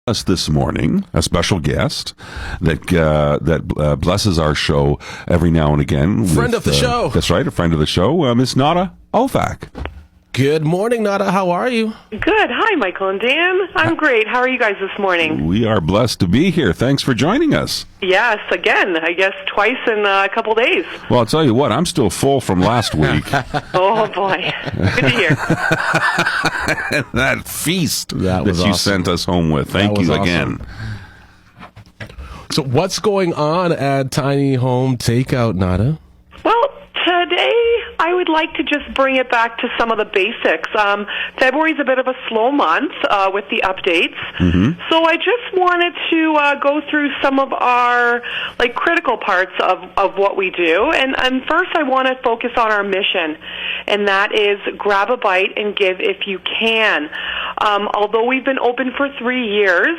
Us this morning, a special guest that blesses our show every now and again. Friend of the show. That's right, a friend of the show, Miss Nada Ofak. Good morning, Nada. How are you? Good. Hi, Michael and Dan. I'm great. How are you guys this morning? We are blessed to be here. Thanks for joining us. Yes, again, I guess twice in a couple days. Well, I'll tell you what, I'm still full from last week. Oh, boy. Good to hear. That feast that you awesome. sent us home with. Thank you again. So what's going on at Tiny Home Takeout, Nada? Well, today I would like to just bring it back to some of the basics. February's a bit of a slow month with the updates. Mm-hmm. So I just wanted to go through some of our critical parts of what we do. And first I want to focus on our mission, and that is grab a bite and give if you can. Although we've been open for 3 years,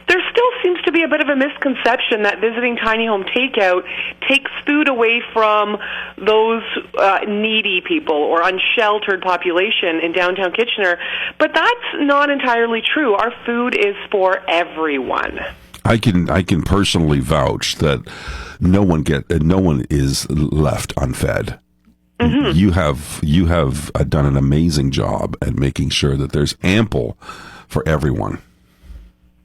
there still seems to be a bit of a misconception that visiting Tiny Home Takeout takes food away from those needy people or unsheltered population in downtown Kitchener, but that's not entirely true. Our food is for everyone. I can personally vouch that no one is left unfed. Mm-hmm. You have done an amazing job at making sure that there's ample for everyone.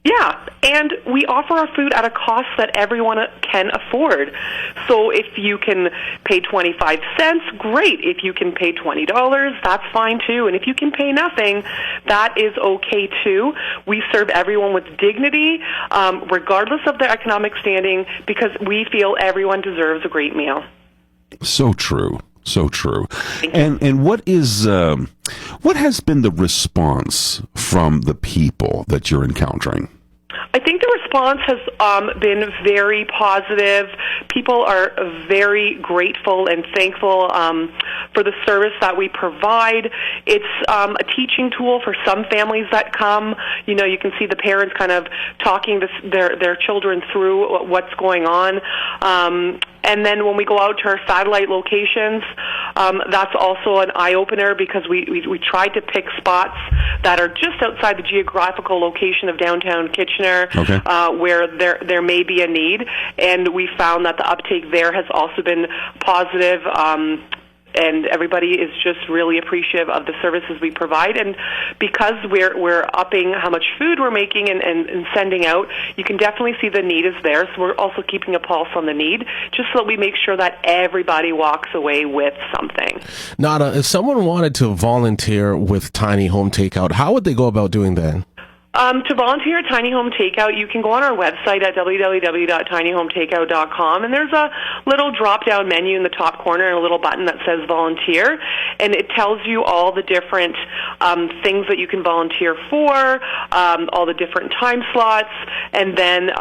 Yeah, and we offer our food at a cost that everyone can afford. So if you can pay 25 cents, great. If you can pay $20, that's fine too. And if you can pay nothing, that is okay too. We serve everyone with dignity, regardless of their economic standing, because we feel everyone deserves a great meal. So true. So true. And what has been the response from the people that you're encountering? I think the response has been very positive. People are very grateful and thankful for the service that we provide. It's a teaching tool for some families that come. You know, you can see the parents kind of talking to their children through what's going on. And then when we go out to our satellite locations, that's also an eye-opener because we tried to pick spots that are just outside the geographical location of downtown Kitchener, okay, where there may be a need. And we found that the uptake there has also been positive. And everybody is just really appreciative of the services we provide. And because we're upping how much food we're making and sending out, you can definitely see the need is there. So we're also keeping a pulse on the need, just so that we make sure that everybody walks away with something. Nada, if someone wanted to volunteer with Tiny Home Takeout, how would they go about doing that? To volunteer at Tiny Home Takeout, you can go on our website at www.tinyhometakeout.com, and there's a little drop-down menu in the top corner and a little button that says volunteer, and it tells you all the different things that you can volunteer for, all the different time slots, and then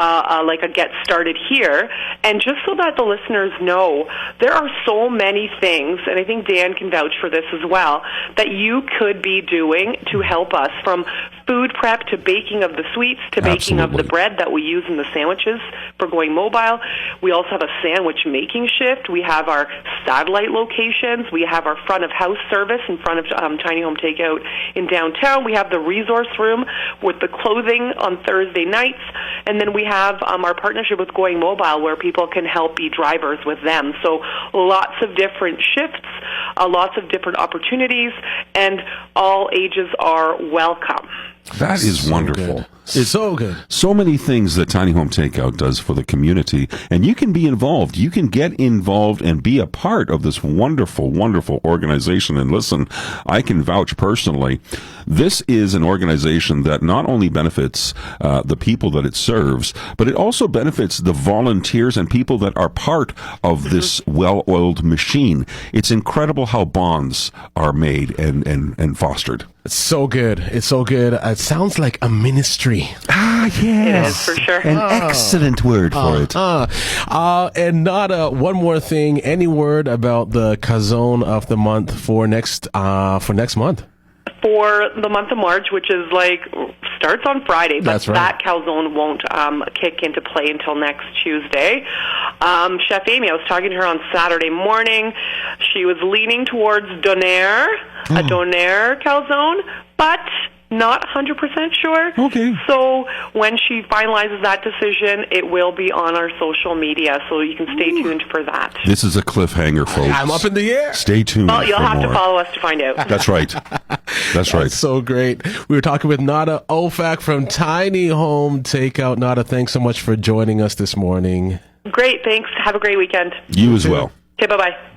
like a get started here. And just so that the listeners know, there are so many things, and I think Dan can vouch for this as well, that you could be doing to help us, from food prep to baking of the sweets to baking of the bread that we use in the sandwiches for going mobile. We also have a sandwich making shift. We have our satellite locations. We have our front of house service in front of Tiny Home Takeout in downtown. We have the resource room with the clothing on Thursday nights. And then we have our partnership with Going Mobile, where people can help be drivers with them. So lots of different shifts, lots of different opportunities, and all ages are welcome. That is wonderful. Good. It's so good. So many things that Tiny Home Takeout does for the community, and you can be involved. You can get involved and be a part of this wonderful, wonderful organization. And listen, I can vouch personally, this is an organization that not only benefits the people that it serves, but it also benefits the volunteers and people that are part of this well-oiled machine. It's incredible how bonds are made and fostered. It's so good. It's so good. It sounds like a ministry. Ah, yes. It is, for sure. An excellent word for it. And Nada, one more thing. Any word about the Calzone of the month for next month? For the month of March, which is starts on Friday, but that's right. That calzone won't kick into play until next Tuesday. Chef Amy, I was talking to her on Saturday morning. She was leaning towards donair, a donair calzone, but not 100% sure. Okay. So when she finalizes that decision, it will be on our social media, so you can stay tuned for that. This is a cliffhanger, folks. I'm up in the air. Stay tuned. Well, you'll for have more. to follow us to find out. That's right. That's right. So great. We were talking with Nada Ofak from Tiny Home Takeout. Nada, thanks so much for joining us this morning. Great, thanks. Have a great weekend. You as well. Okay, bye-bye.